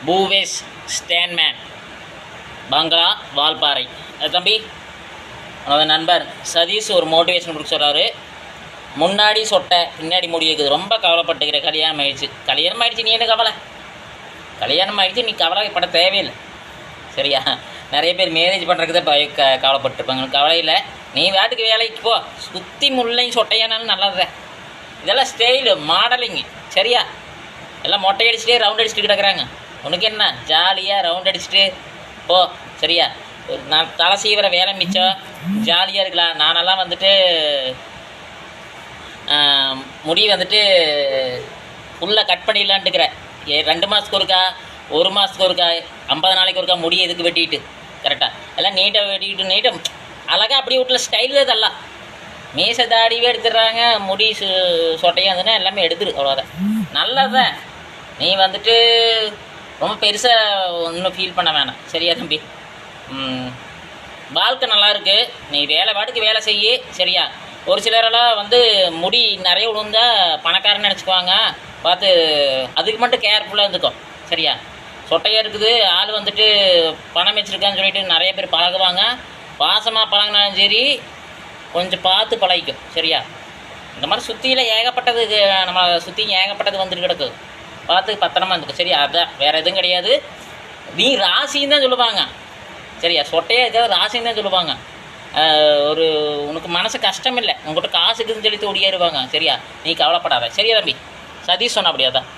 பூவேஸ் ஸ்டேன்மேன், பங்களா, வால்பாறை. அது தம்பி அவனோட நண்பர் சதீஷ் ஒரு மோட்டிவேஷன் கொடுக்க சொல்கிறாரு. முன்னாடி சொட்டை பின்னாடி முடி இருக்குது, ரொம்ப கவலைப்பட்டுக்கிற. கல்யாணம் ஆகிடுச்சு நீ என்ன கவலை? கல்யாணம் ஆகிடுச்சு, நீ கவலைப்பட தேவையில்லை. சரியா? நிறைய பேர் மேரேஜ் பண்ணுறதுக்கு தான் கவலைப்பட்டுருப்பாங்க. கவலை இல்லை, நீ வேட்டுக்கு வேலைக்கு போ. சுற்றி முள்ளையும் சொட்டையானாலும் நல்லது. இதெல்லாம் ஸ்டைலு, மாடலிங்கு. சரியா? எல்லாம் மொட்டை அடிச்சுட்டே ரவுண்ட் அடிச்சுட்டு கிடக்குறாங்க. உனக்கு என்ன, ஜாலியாக ரவுண்ட் அடிச்சுட்டு போ. சரியா? நான் தலை சீவிர வேலை மிச்சம், ஜாலியாக இருக்கலாம். நானெல்லாம் வந்துட்டு முடி வந்துட்டு ஃபுல்லாக கட் பண்ணிடலான்ட்டுக்கிறேன். 2 மாதத்துக்கு ஒருக்கா, 1 மாதத்துக்கு ஒருக்கா, 50 நாளைக்கு ஒருக்கா முடியை எதுக்கு வெட்டிக்கிட்டு? கரெக்டாக எல்லாம் நீட்டாக வெட்டிக்கிட்டு நீட்டாக அழகாக அப்படியே வீட்டில் ஸ்டைலே இதெல்லாம். மீசை தாடிவே எடுத்துடுறாங்க, முடி சொட்டையாக இருந்ததுன்னா எல்லாமே எடுத்துரு. அவ்வளோதான், நல்லதான். நீ வந்துட்டு ரொம்ப பெருசாக ஒன்றும் ஃபீல் பண்ண வேணாம். சரியா தம்பி? வாழ்க்கை நல்லாயிருக்கு, நீ வேலை பாட்டுக்கு வேலை செய்ய. சரியா? ஒரு சிலரெல்லாம் வந்து முடி நிறைய விழுந்தா பணக்காரன்னு நினச்சிக்குவாங்க. பார்த்து அதுக்கு மட்டும் கேர்ஃபுல்லாக இருந்துக்கோ. சரியா? சொட்டையாக இருக்குது, ஆள் வந்துட்டு பணம் வச்சுருக்கான்னு சொல்லிட்டு நிறைய பேர் பழகுவாங்க. பாசமாக பழகினாலும் சரி, கொஞ்சம் பார்த்து பழகிக்கும். சரியா? இந்த மாதிரி சுற்றியில் ஏகப்பட்டது, நம்ம சுற்றி ஏகப்பட்டது வந்துட்டு கிடக்கு. பார்த்து பத்திரமா இருந்துக்கும். சரியா? அதுதான், வேறு எதுவும் கிடையாது. நீ ராசின்னு தான் சொல்லுவாங்க. சரியா? சொட்டையாக இருக்கிறது ராசின்னு தான் சொல்லுவாங்க. ஒரு உனக்கு மனசு கஷ்டம் இல்லை, உங்கள்கிட்ட காசுக்குன்னு சொல்லிட்டு ஓடியாருவாங்க. சரியா? நீ கவலைப்படாத. சரியா தம்பி? சதீஷ் சொன்ன அப்படியா தான்.